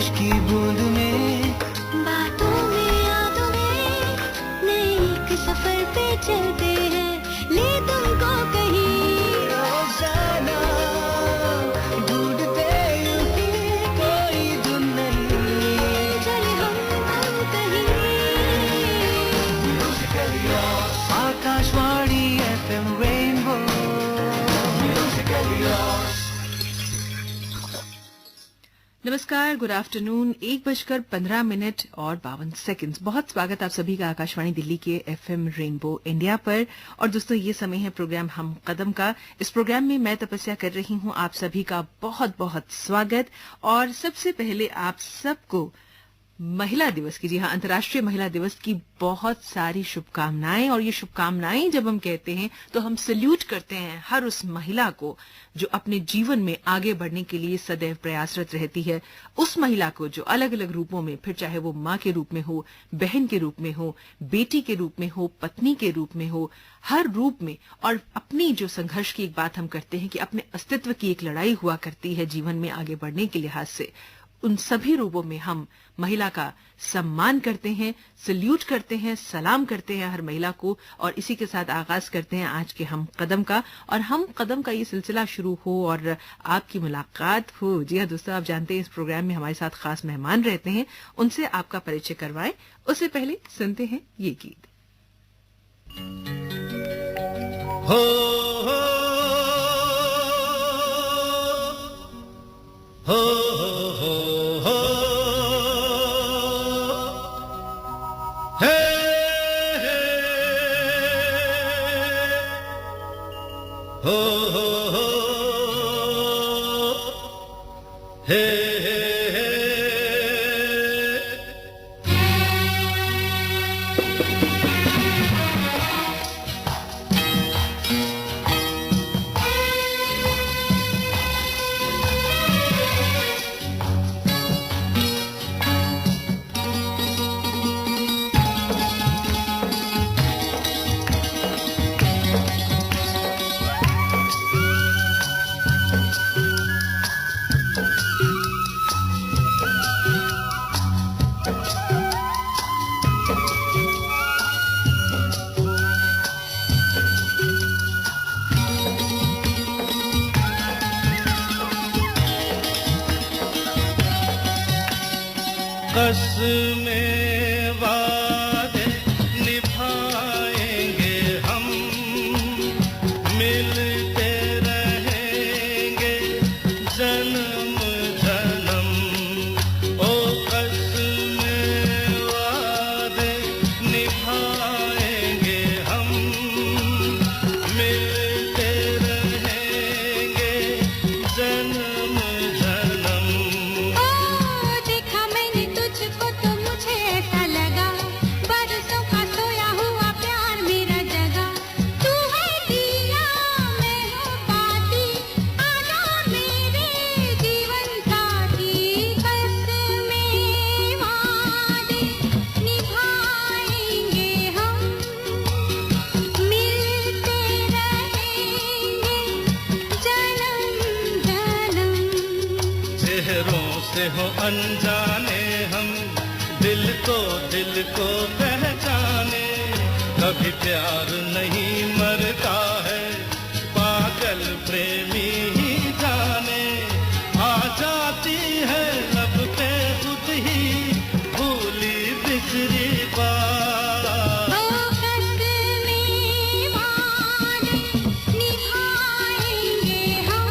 बारिश की बूंद में, बातों में यादों में, नए एक सफर पे चलते हैं, ले तुमको कहीं रोजाना ढूंढते यूं ही कोई धुन नहीं, चले हम कहीं। Musical yards, Akashvani FM rainbow, musical yards. नमस्कार, गुड आफ्टरनून। 1:15 और 52 बहुत स्वागत आप सभी का आकाशवाणी दिल्ली के FM रेनबो इंडिया पर। और दोस्तों, ये समय है प्रोग्राम हम कदम का। इस प्रोग्राम में मैं तपस्या कर रही हूं आप सभी का बहुत बहुत स्वागत। और सबसे पहले आप सबको महिला दिवस की, जी हाँ, अंतर्राष्ट्रीय महिला दिवस की बहुत सारी शुभकामनाएं। और ये शुभकामनाएं जब हम कहते हैं तो हम सल्यूट करते हैं हर उस महिला को जो अपने जीवन में आगे बढ़ने के लिए सदैव प्रयासरत रहती है। उस महिला को जो अलग अलग रूपों में, फिर चाहे वो माँ के रूप में हो, बहन के रूप में हो, बेटी के रूप में हो, पत्नी के रूप में हो, हर रूप में। और अपनी जो संघर्ष की एक बात हम करते हैं कि अपने अस्तित्व की एक लड़ाई हुआ करती है जीवन में आगे बढ़ने के लिहाज से, उन सभी रूपों में हम महिला का सम्मान करते हैं, सल्यूट करते हैं, सलाम करते हैं हर महिला को। और इसी के साथ आगाज करते हैं आज के हम कदम का। और हम कदम का ये सिलसिला शुरू हो और आपकी मुलाकात हो। जी हाँ दोस्तों, आप जानते हैं इस प्रोग्राम में हमारे साथ खास मेहमान रहते हैं, उनसे आपका परिचय करवाएं। उससे पहले सुनते हैं ये गीत। हो हो हो हो हे हे हो हो हो हे हे कसमें वादे निभाएंगे हम, मिलते रहेंगे जन्म जन्म। ओ कसमें वादे निभाएंगे हम, मिलते रहेंगे जन्म जन्म। देखा मैंने तुझको तो मुझे ऐसा लगा, बरसों का सोया हुआ प्यार मेरा जगा। तू है दिया, मैं हूँ बाती, आजा मेरे जीवन साथी। कसमें वादे निभाएंगे हम, मिलते रहेंगे जन्म जन्म। चेहरों से हो अनजाने हम, दिल को पहचाने। कभी प्यार नहीं मरता है, पागल प्रेमी ही जाने। आ जाती है लब पे खुद ही भूली बिसरी बात। ओ कसमें वादे निभाएंगे हम,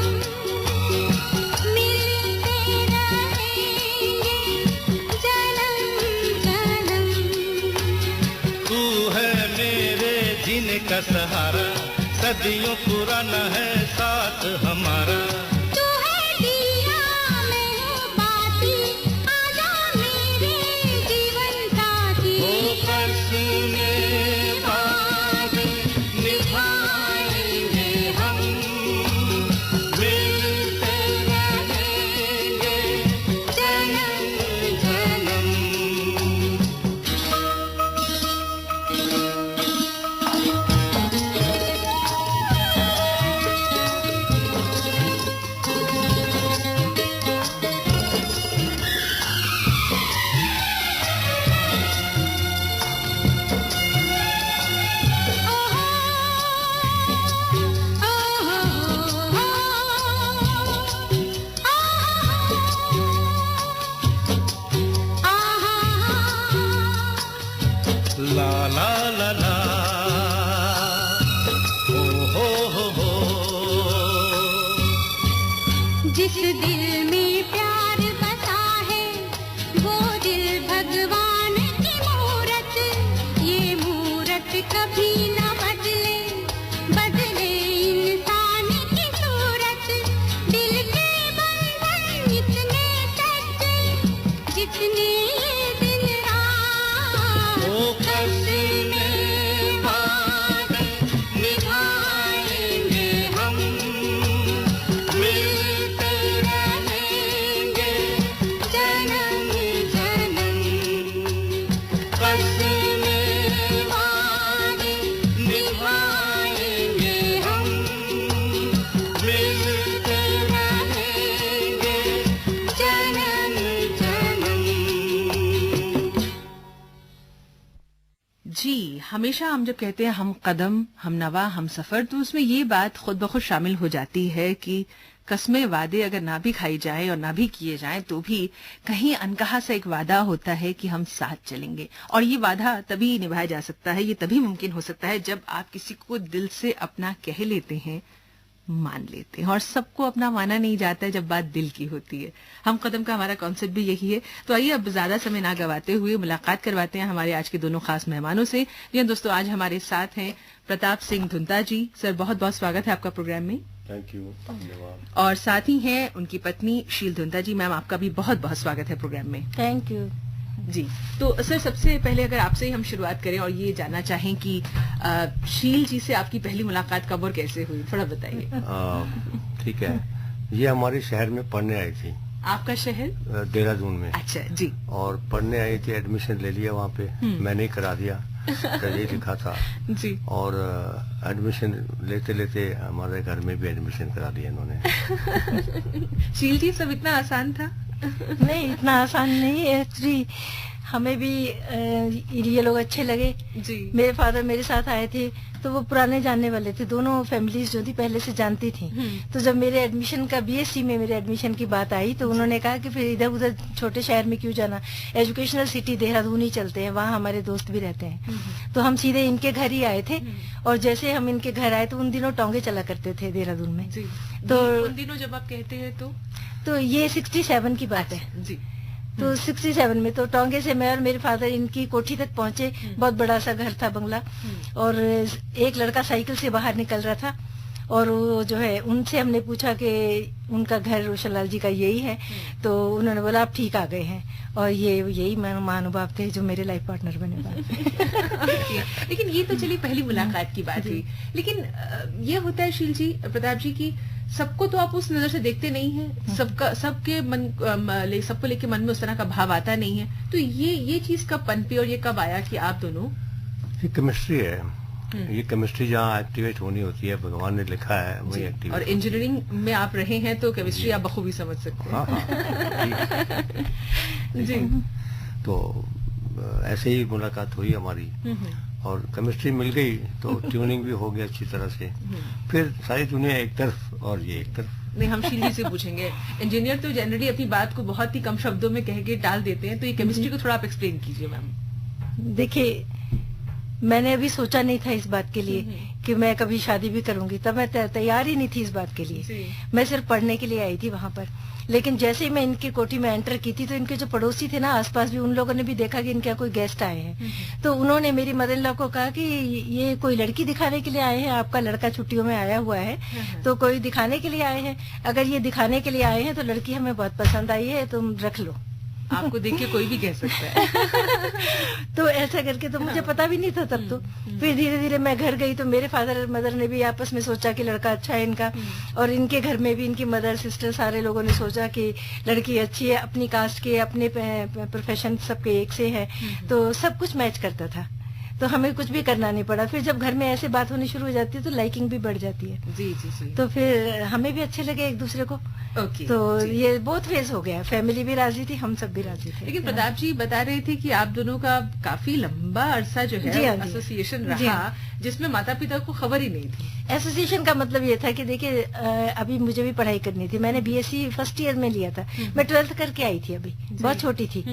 मिलते रहेंगे जन्म जन्म। तू है मेरे जीने का सहारा, सदियों पुराना है साथ हमारा। तू है दिया, मैं हूँ बाती, आजा मेरे जीवन साथी। ओ कसमें वादे निभाएंगे हम, मिलते रहेंगे जन्म जन्म। जिस दिल में प्यार बसा है वो दिल भगवान की मूरत, ये मूरत कभी न बदले, बदले इंसान की सूरत। दिल के बंधन इतने सच्चे जितने ये दिन रात, ओ कसमें वादे निभाएंगे हम, मिलते रहेंगे जन्म जन्म। कसमें वादे निभाएंगे हम, मिलते रहेंगे जन्म जन्म। जी, हमेशा हम जब कहते हैं हम कदम, हम नवा, हम सफर, तो उसमें ये बात खुद ब खुद शामिल हो जाती है कि कस्में वादे अगर ना भी खाई जाए और ना भी किए जाएं तो भी कहीं अनकहा सा एक वादा होता है कि हम साथ चलेंगे। और ये वादा तभी निभाया जा सकता है, ये तभी मुमकिन हो सकता है जब आप किसी को दिल से अपना कह लेते हैं, मान लेते हैं। और सबको अपना माना नहीं जाता है जब बात दिल की होती है। हम कदम का हमारा कॉन्सेप्ट भी यही है। तो आइए अब ज्यादा समय ना गवाते हुए मुलाकात करवाते हैं हमारे आज के दोनों खास मेहमानों से। जी हाँ दोस्तों, आज हमारे साथ हैं प्रताप सिंह धुंता जी। सर, बहुत बहुत स्वागत है आपका प्रोग्राम में। थैंक यू, धन्यवाद। और साथ ही हैं उनकी पत्नी शील धुंता जी। मैम, आपका भी बहुत बहुत स्वागत है प्रोग्राम में। Thank you. जी, तो सर सबसे पहले अगर आपसे ही हम शुरुआत करें और ये जानना चाहें कि शील जी से आपकी पहली मुलाकात कब और कैसे हुई, थोड़ा बताइए। ठीक है, ये हमारे शहर में पढ़ने आई थी। आपका शहर? देहरादून में। अच्छा जी। और पढ़ने आई थी, एडमिशन ले लिया वहाँ पे, मैंने ही करा दिया, ये लिखा था जी। और एडमिशन लेते लेते हमारे घर में भी एडमिशन करा दिया इन्होंने। शील जी, सब इतना आसान था? नहीं, इतना आसान नहीं है एक्चुअली। हमें भी ये लोग अच्छे लगे जी। मेरे फादर मेरे साथ आए थे तो वो पुराने जानने वाले थे, दोनों फैमिलीज जो थी पहले से जानती थी। तो जब मेरे एडमिशन का बीएससी में मेरे एडमिशन की बात आई तो उन्होंने कहा कि फिर इधर उधर छोटे शहर में क्यों जाना, एजुकेशनल सिटी देहरादून ही चलते हैं, वहाँ हमारे दोस्त भी रहते हैं। तो हम सीधे इनके घर ही आए थे और जैसे हम इनके घर आए तो उन दिनों टोंगे चला करते थे देहरादून में। जी। तो उन दिनों जब आप कहते हैं तो ये 67 की बात है जी। तो 67 में तो टोंगे से मैं और मेरे फादर इनकी कोठी तक पहुंचे। बहुत बड़ा सा घर था, बंगला, और एक लड़का साइकिल से बाहर निकल रहा था और वो जो है उनसे हमने पूछा कि उनका घर रोशनलाल जी का यही है। तो उन्होंने बोला आप ठीक आ गए हैं, और ये यही महानुभाव थे जो मेरे लाइफ पार्टनर बने बाद में। लेकिन ये तो चलिए पहली मुलाकात की बात हुई, लेकिन ये होता है शील जी, प्रताप जी की सबको तो आप उस नजर से देखते नहीं है, सबको लेके मन में उस तरह का भाव आता नहीं है। तो ये चीज कब पनपी और ये कब आया कि आप दोनों? ये केमिस्ट्री है, ये केमिस्ट्री जहाँ एक्टिवेट होनी होती है, भगवान ने लिखा है वही एक्टिवेट। और इंजीनियरिंग में आप रहे हैं तो केमिस्ट्री आप बखूबी समझ सकते हैं। हाँ। जी। तो ऐसे ही मुलाकात हुई हमारी और केमिस्ट्री मिल गई तो ट्यूनिंग भी हो गया अच्छी तरह से। फिर सारी दुनिया एक तरफ और ये एक तरफ। नहीं, हम शील जी से पूछेंगे। इंजीनियर तो जनरली अपनी बात को बहुत ही कम शब्दों में कह के टाल देते हैं, तो ये केमिस्ट्री को थोड़ा आप एक्सप्लेन कीजिए मैम। देखिए, मैंने अभी सोचा नहीं था इस बात के लिए कि मैं कभी शादी भी करूंगी, तब मैं तैयार ही नहीं थी इस बात के लिए। मैं सिर्फ पढ़ने के लिए आई थी वहां पर। लेकिन जैसे ही मैं इनकी कोठी में एंटर की थी तो इनके जो पड़ोसी थे ना आसपास भी, उन लोगों ने भी देखा कि इनके यहाँ कोई गेस्ट आए हैं। तो उन्होंने मेरी मदर इन लॉ को कहा कि ये कोई लड़की दिखाने के लिए आए हैं, आपका लड़का छुट्टियों में आया हुआ है तो कोई दिखाने के लिए आए हैं, अगर ये दिखाने के लिए आए हैं तो लड़की हमें बहुत पसंद आई है, तुम रख लो। आपको देख के कोई भी कह सकता है। तो ऐसा करके तो मुझे पता भी नहीं था तब तो। फिर धीरे धीरे मैं घर गई तो मेरे फादर मदर ने भी आपस में सोचा कि लड़का अच्छा है इनका, और इनके घर में भी इनकी मदर सिस्टर सारे लोगों ने सोचा कि लड़की अच्छी है, अपनी कास्ट के, अपने प्रोफेशन सबके एक से है, तो सब कुछ मैच करता था। तो हमें कुछ भी करना नहीं पड़ा। फिर जब घर में ऐसे बात होनी शुरू हो जाती है तो लाइकिंग भी बढ़ जाती है। जी जी जी। तो फिर हमें भी अच्छे लगे एक दूसरे को। ओके। तो ये बहुत फेज हो गया, फैमिली भी राजी थी, हम सब भी राजी थे। लेकिन प्रताप जी बता रहे थे कि आप दोनों का काफी लंबा अरसा जो है एसोसिएशन रहा, जिसमें माता पिता को खबर ही नहीं थी। एसोसिएशन का मतलब ये था कि देखिए, अभी मुझे भी पढ़ाई करनी थी, मैंने बीएससी फर्स्ट ईयर में लिया था, मैं 12th करके आई थी, अभी बहुत छोटी थी।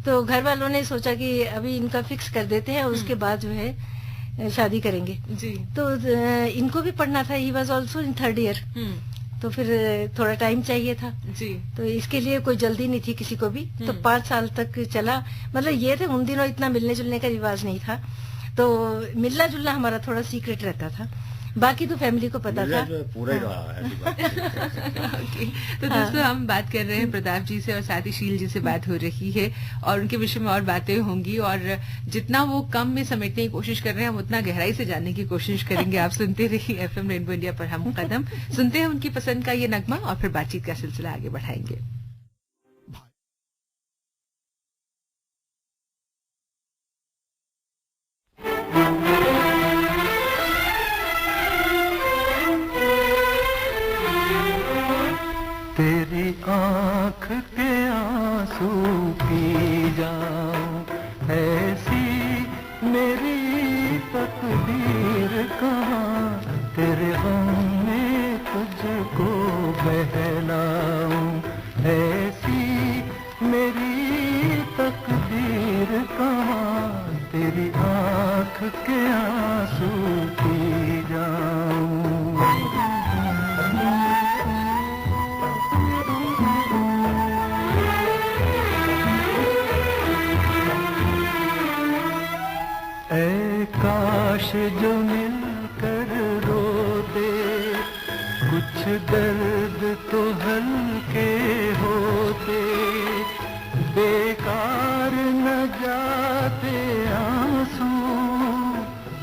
तो घर वालों ने सोचा कि अभी इनका फिक्स कर देते हैं, उसके बाद जो है शादी करेंगे। जी। तो इनको भी पढ़ना था, he was also in 3rd year. तो फिर थोड़ा टाइम चाहिए था, जी। तो इसके लिए कोई जल्दी नहीं थी किसी को भी, तो 5 साल तक चला। मतलब ये थे, उन दिनों इतना मिलने जुलने का रिवाज नहीं था, तो मिलना जुलना हमारा थोड़ा सीक्रेट रहता था, बाकी तो फैमिली को पता था। पूरा ही रहा है, ऐसी बात नहीं। ओके, तो दोस्तों हम बात कर रहे हैं प्रताप जी से और साथ ही शील जी से बात हो रही है और उनके विषय में और बातें होंगी, और जितना वो कम में समेटने की कोशिश कर रहे हैं हम उतना गहराई से जानने की कोशिश करेंगे। आप सुनते रहिए एफएम रेनबो इंडिया पर हम कदम, सुनते हैं उनकी पसंद का ये नगमा और फिर बातचीत का सिलसिला आगे बढ़ाएंगे। तेरी आँख के आंसू पी जाऊं, ऐसी मेरी तकदीर कहाँ, तेरे गम में तुझको बहलाऊं, ऐसी मेरी तकदीर कहाँ, तेरी आँख के आंसू पी जाऊं। ऐ काश जो मिलकर रो दे, कुछ दर्द तो हल्के होते, बेकार न जाते आंसू,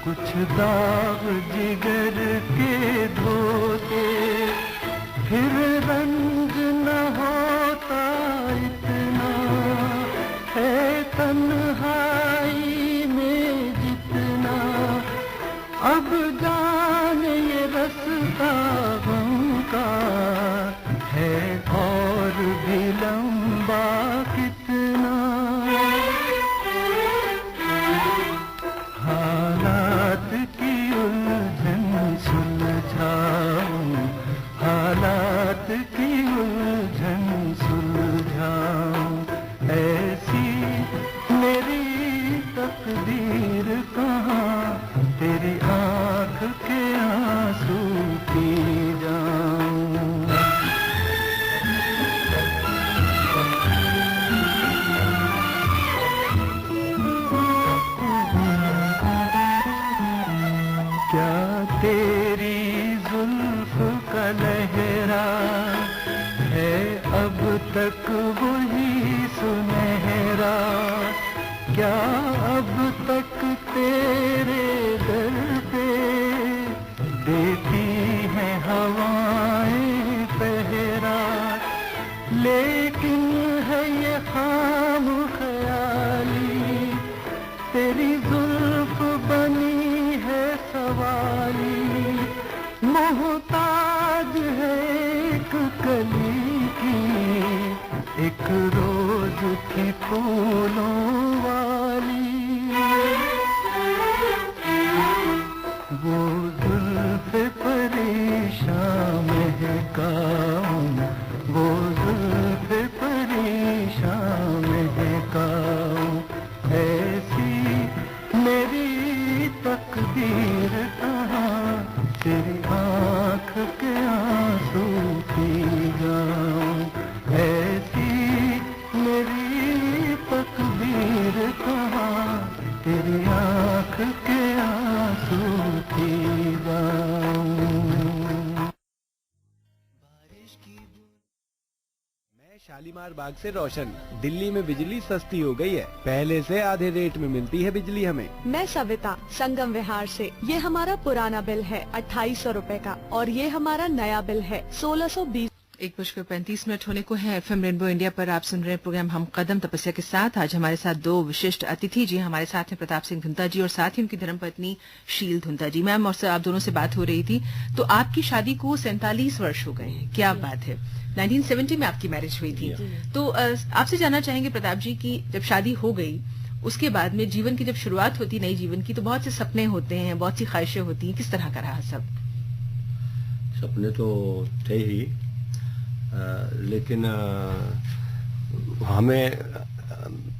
कुछ दाग जिगर के धोते, फिर रंग न होता इतना, है तन्हाई अब जान ये रास्ता गम का है और भी लंबा कितना, हालात की उलझन सुलझाऊं, हालात की उलझन सुलझाऊं, ऐसी मेरी तकदीर कहाँ, तेरी आँख के आंसू पी जाऊं। क्या तेरी जुल्फ का लहरा है अब तक वही सुनहरा, क्या अब तक तेरे दर पे देती हैं हवाएं पहरा, लेकिन है ये खाम ख्याली, तेरी जुल्फ बनी है सवाली, मोहताज है एक कली की, एक रोज की फूलों वाली, वो जुल्फ परेशान महकाऊं, वो जुल्फ परेशान महकाऊं, ऐसी मेरी तकदीर कहाँ, तेरी आँख के आंसू पी जाऊं, ऐसी मेरी तकदीर कहाँ, तेरी आँख के आंसू पी जाऊं। मैं शालीमार बाग से रोशन। दिल्ली में बिजली सस्ती हो गई है, पहले से आधे रेट में मिलती है बिजली हमें। मैं सविता संगम विहार से। ये हमारा पुराना बिल है 2800 रूपए का और ये हमारा नया बिल है 1620। 1:35 होने को है। एफएम रेनबो इंडिया पर आप सुन रहे हैं प्रोग्राम हम कदम तपस्या के साथ। आज हमारे साथ दो विशिष्ट अतिथि जी हमारे साथ हैं, प्रताप सिंह धुंता जी और साथ ही उनकी धर्मपत्नी शील धुंता जी। मैम और आप दोनों से बात हो रही थी, तो आपकी शादी को 47 वर्ष हो गए हैं, क्या बात है। 1970 में आपकी मैरिज हुई थी, तो आपसे जानना चाहेंगे प्रताप जी की जब शादी हो गई उसके बाद में जीवन की जब शुरुआत होती नई जीवन की, तो बहुत से सपने होते हैं, बहुत सी ख्वाहिशें होती हैं, किस तरह का रहा सब? सपने तो थे ही, लेकिन हमें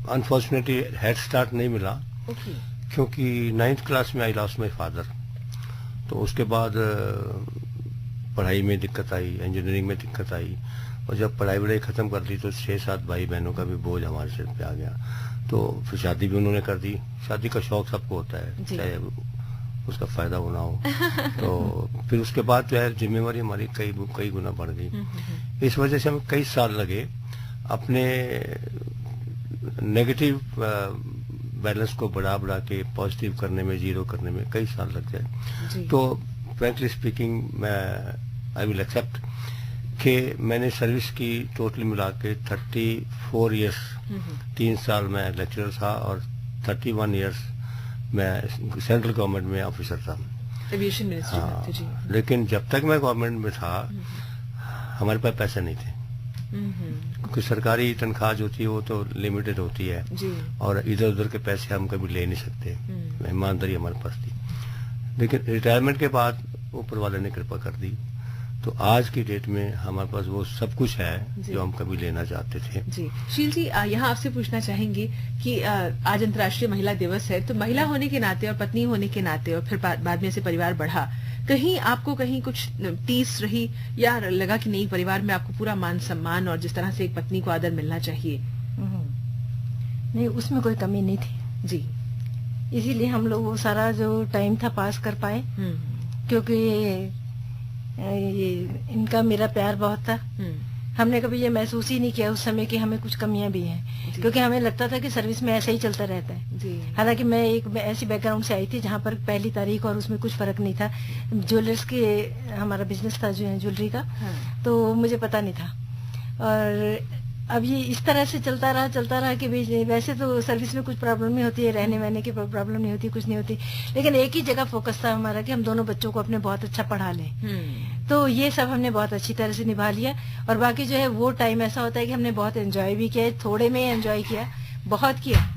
अनफॉर्चुनेटली हेड स्टार्ट नहीं मिला। क्योंकि 9th क्लास में आई लॉस्ट माई फादर, तो उसके बाद पढ़ाई में दिक्कत आई, इंजीनियरिंग में दिक्कत आई, और जब पढ़ाई वढ़ाई ख़त्म कर दी तो 6-7 भाई बहनों का भी बोझ हमारे सिर पे आ गया। तो फिर शादी भी उन्होंने कर दी। शादी का शौक सबको होता है, चाहे उसका फ़ायदा होना हो। तो फिर उसके बाद जो है जिम्मेवारी हमारी कई गुना बढ़ गई। इस वजह से हमें कई साल लगे अपने नेगेटिव बैलेंस को बढ़ा के पॉजिटिव करने में, जीरो करने में कई साल लग जाए। तो frankly speaking I will accept कि मैंने सर्विस की टोटल मिला के 34 ईयर्स, 3 साल मैं लेक्चरर था और 31 ईयर्स मैं सेंट्रल गवर्नमेंट में ऑफिसर था, एविएशन मिनिस्ट्री में थे। जी। लेकिन जब तक मैं गवर्नमेंट में था हमारे पास पैसे नहीं थे, क्योंकि सरकारी तनख्वाह जो थी वो तो लिमिटेड होती है जी। और इधर उधर के पैसे हम कभी ले नहीं सकते, ईमानदारी हमारे पास थी। लेकिन रिटायरमेंट के बाद ऊपर वाले ने कृपा कर दी, तो आज की डेट में हमारे पास वो सब कुछ है जो हम कभी लेना चाहते थे। जी शील जी, यहाँ आपसे पूछना चाहेंगे कि आज अंतर्राष्ट्रीय महिला दिवस है, तो महिला होने के नाते और पत्नी होने के नाते और फिर बाद में से परिवार बढ़ा, कहीं आपको कहीं कुछ टीस रही या लगा कि नहीं, परिवार में आपको पूरा मान सम्मान और जिस तरह से एक पत्नी को आदर मिलना चाहिए? नहीं, उसमें कोई कमी नहीं थी जी। इसीलिए हम लोग वो सारा जो टाइम था पास कर पाए, क्योंकि ये इनका मेरा प्यार बहुत था। हमने कभी ये महसूस ही नहीं किया उस समय कि हमें कुछ कमियां भी हैं, क्योंकि हमें लगता था कि सर्विस में ऐसा ही चलता रहता है। हालांकि मैं एक ऐसी बैकग्राउंड से आई थी जहां पर पहली तारीख और उसमें कुछ फर्क नहीं था। ज्वेलर्स के हमारा बिजनेस था जो है ज्वेलरी का, तो मुझे पता नहीं था। और अब ये इस तरह से चलता रहा कि वैसे तो सर्विस में कुछ प्रॉब्लम नहीं होती है, रहने वहने की प्रॉब्लम नहीं होती, कुछ नहीं होती, लेकिन एक ही जगह फोकस था हमारा कि हम दोनों बच्चों को अपने बहुत अच्छा पढ़ा लें। तो ये सब हमने बहुत अच्छी तरह से निभा लिया। और बाकी जो है वो टाइम ऐसा होता है कि हमने बहुत एंजॉय भी किया, थोड़े में एंजॉय किया, बहुत किया।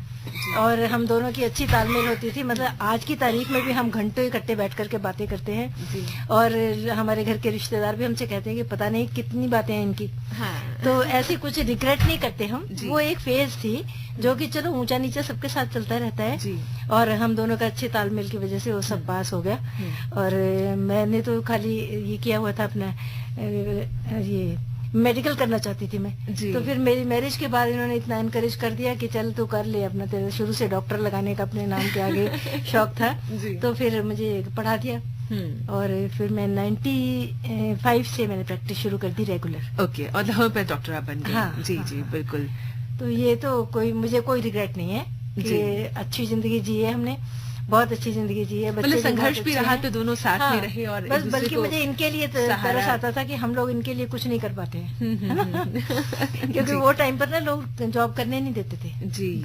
और हम दोनों की अच्छी तालमेल होती थी, मतलब आज की तारीख में भी हम घंटों इकट्ठे बैठ करके बातें करते हैं। और हमारे घर के रिश्तेदार भी हमसे कहते हैं कि पता नहीं कितनी बातें हैं इनकी। तो ऐसे कुछ रिग्रेट नहीं करते हम। वो एक फेज थी जो कि चलो ऊंचा नीचा सबके साथ चलता रहता है, और हम दोनों का अच्छे तालमेल की वजह से वो सब पास हो गया। और मैंने तो खाली ये किया हुआ था अपना ये मेडिकल करना चाहती थी मैं, तो फिर मेरी मैरिज के बाद इन्होंने इतना एनकरेज कर दिया कि चल तू कर ले अपना, तेरे शुरू से डॉक्टर लगाने का अपने नाम के आगे शौक था, तो फिर मुझे पढ़ा दिया। और फिर मैं 95 से मैंने प्रैक्टिस शुरू कर दी रेगुलर। ओके, और होम्योपैथ डॉक्टर आप बन गए। हाँ, जी जी बिल्कुल। तो ये तो मुझे कोई रिग्रेट नहीं है कि अच्छी जिंदगी जी है हमने, बहुत अच्छी जिंदगी जी है। मतलब संघर्ष भी रहा तो दोनों साथ में रहे, और बस बल्कि मुझे इनके लिए तरस आता था कि हम लोग इनके लिए कुछ नहीं कर पाते हैं, है ना? क्योंकि वो टाइम पर ना लोग जॉब करने नहीं देते थे। जी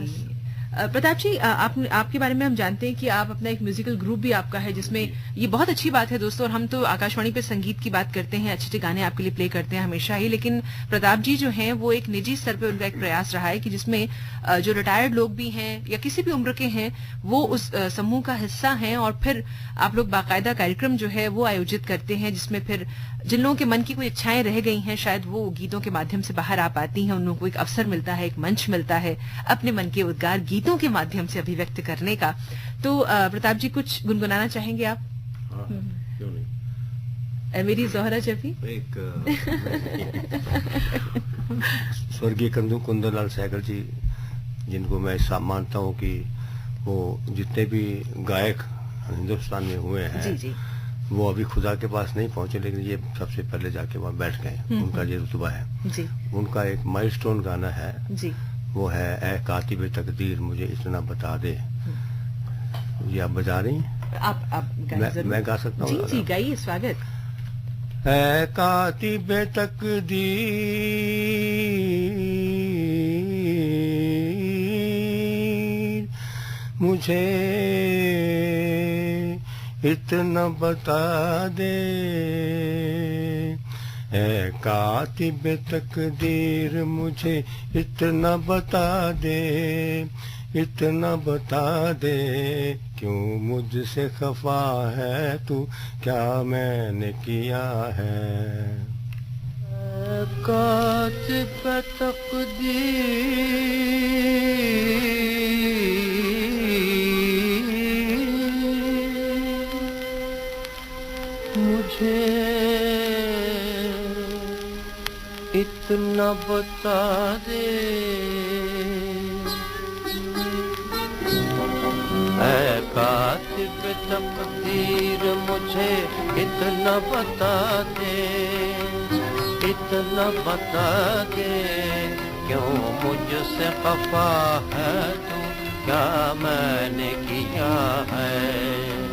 प्रताप जी, आपके बारे में हम जानते हैं कि आप अपना एक म्यूजिकल ग्रुप भी आपका है, जिसमें ये बहुत अच्छी बात है दोस्तों। और हम तो आकाशवाणी पे संगीत की बात करते हैं, अच्छे अच्छे गाने आपके लिए प्ले करते हैं हमेशा ही, लेकिन प्रताप जी जो हैं वो एक निजी स्तर पे उनका एक प्रयास रहा है कि जिसमें जो रिटायर्ड लोग भी हैं या किसी भी उम्र के हैं वो उस समूह का हिस्सा हैं, और फिर आप लोग बाकायदा कार्यक्रम जो है वो आयोजित करते हैं, जिसमें फिर जिन लोगों के मन की कोई इच्छाएं रह गई हैं शायद वो गीतों के माध्यम से बाहर आ पाती हैं, उन लोगों को एक अवसर मिलता है, एक मंच मिलता है अपने मन के उद्गार गीतों के माध्यम से अभिव्यक्त करने का। तो प्रताप जी कुछ गुनगुनाना चाहेंगे आप? क्यों नहीं। मेरी जोहरा जबी एक स्वर्गीय कुंदन लाल सहगल जी, जिनको मैं मानता हूँ कि वो जितने भी गायक हिंदुस्तान में हुए हैं, जी जी, वो अभी खुदा के पास नहीं पहुंचे, लेकिन ये सबसे पहले जाके वहाँ बैठ गए। उनका ये रुतबा है जी। उनका एक माइलस्टोन गाना है जी, वो है ए कातिब तकदीर मुझे इतना बता दे। ये आप बजा रही हैं? आप मैं गा सकता हूँ? जी जी गाइए, स्वागत। ए कातिब तकदीर मुझे इतना बता दे, ए कातिब तकदीर मुझे इतना बता दे, इतना बता दे, क्यों मुझसे खफा है तू, क्या मैंने किया है। कातिब तकदीर मुझे इतना बता दे, ऐ कातिब तकदीर मुझे इतना बता दे, इतना बता दे, क्यों मुझसे खफा है तू, क्या मैंने किया है।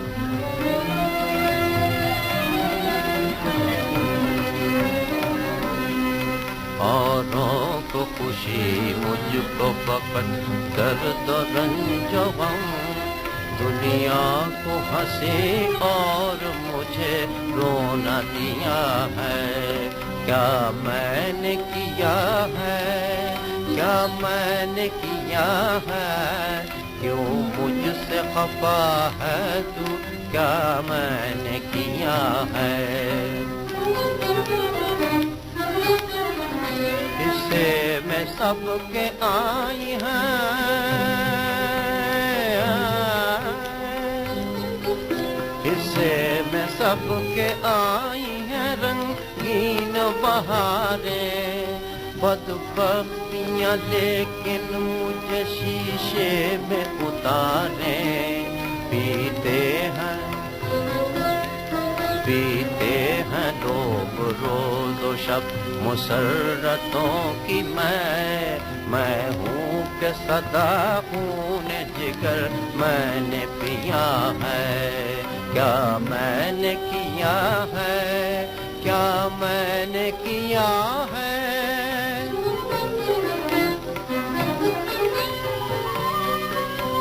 औरों को खुशी मुझको फकत दर्द रंज गम, दुनिया को हंसी और मुझे रोना दिया है। क्या मैंने किया है, क्या मैंने किया है, क्यों मुझसे खफा है तू, क्या मैंने किया है। इससे मैं सबके आई हैं, इससे मैं सबके आई हैं रंगीन बहारें, बदबख्तियाँ लेकिन मुझे शीशे में उतारे। पीते हैं लोग रोज व शब मुसर्रतों की, मैं हूँ कि सदा खून जिगर मैंने पिया है। क्या मैंने किया है, क्या मैंने किया है।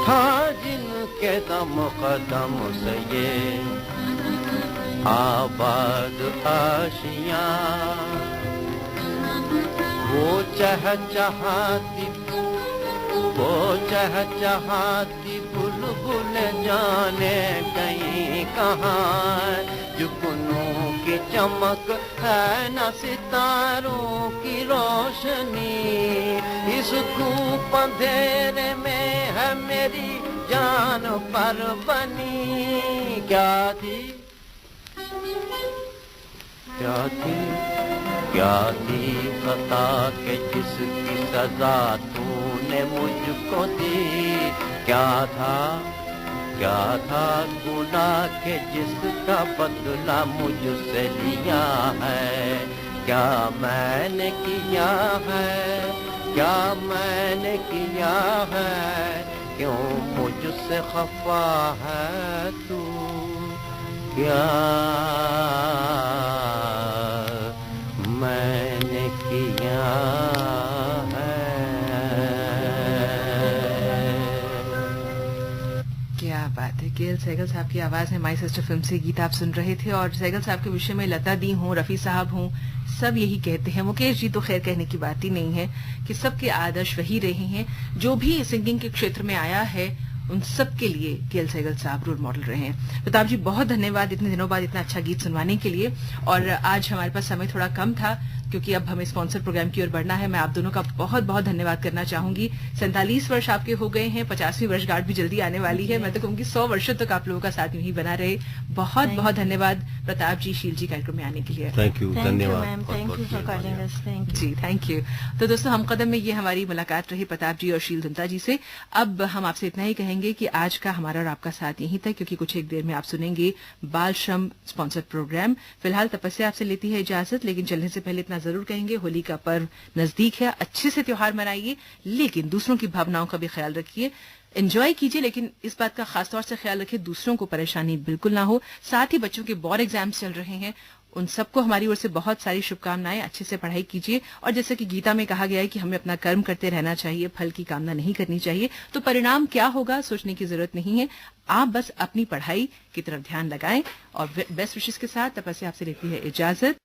था जिनके दम कदम से ये आबाद आशियाँ, वो चहचहाती बुलबुल जाने कहीं कहाँ। जुगनू की चमक है न सितारों की रोशनी, इस धूप अंधेरे में है मेरी जान पर बनी। क्या थी, क्या थी खता के जिसकी सजा तूने मुझको दी। क्या था गुनाह के जिसका बदला मुझसे लिया है। क्या मैंने किया है, क्या मैंने किया है, क्यों मुझसे खफा है तू, क्या मैंने किया है। क्या बात है। केएल सहगल साहब की आवाज में माई सिस्टर फिल्म से गीत आप सुन रहे थे। और सहगल साहब के विषय में लता दी हूँ, रफी साहब हूँ, सब यही कहते हैं। मुकेश जी तो खैर कहने की बात ही नहीं है कि सबके आदर्श वही रहे हैं। जो भी सिंगिंग के क्षेत्र में आया है उन सब के लिए केएल सहगल साहब रोल मॉडल रहे हैं। प्रताप जी बहुत धन्यवाद इतने दिनों बाद इतना अच्छा गीत सुनवाने के लिए। और आज हमारे पास समय थोड़ा कम था क्योंकि अब हमें स्पॉन्सर प्रोग्राम की ओर बढ़ना है। मैं आप दोनों का बहुत बहुत धन्यवाद करना चाहूंगी। 47 वर्ष आपके हो गए हैं, 50वीं वर्षगांठ भी जल्दी आने वाली है। मैं तो कहूंगी 100 वर्षों तक आप लोगों का साथ यूं ही बना रहे। बहुत बहुत धन्यवाद प्रताप जी, शील जी कार्यक्रम में आने के लिए। थैंक यू, धन्यवाद। Thank you for calling us. Thank you ji, thank you. तो दोस्तों हम कदम में ये हमारी मुलाकात रही प्रताप जी और शील दुंता जी से। अब हम आपसे इतना ही कहेंगे कि आज का हमारा और आपका साथ यहीं तक, क्योंकि कुछ एक देर में आप सुनेंगे बाल श्रम स्पॉन्सर्ड प्रोग्राम। फिलहाल तपस्या आपसे लेती है इजाजत, लेकिन चलने से पहले इतना जरूर कहेंगे होली का पर्व नजदीक है, अच्छे से त्योहार मनाइए, लेकिन दूसरों की भावनाओं का भी ख्याल रखिए। एंजॉय कीजिए, लेकिन इस बात का खासतौर से ख्याल रखिए दूसरों को परेशानी बिल्कुल ना हो। साथ ही बच्चों के बोर्ड एग्जाम्स चल रहे हैं, उन सबको हमारी ओर से बहुत सारी शुभकामनाएं। अच्छे से पढ़ाई कीजिए और जैसे कि गीता में कहा गया है कि हमें अपना कर्म करते रहना चाहिए, फल की कामना नहीं करनी चाहिए। तो परिणाम क्या होगा सोचने की जरूरत नहीं है, आप बस अपनी पढ़ाई की तरफ ध्यान लगाएं। और बेस्ट विशेष के साथ तपस्या आपसे लेती है इजाजत।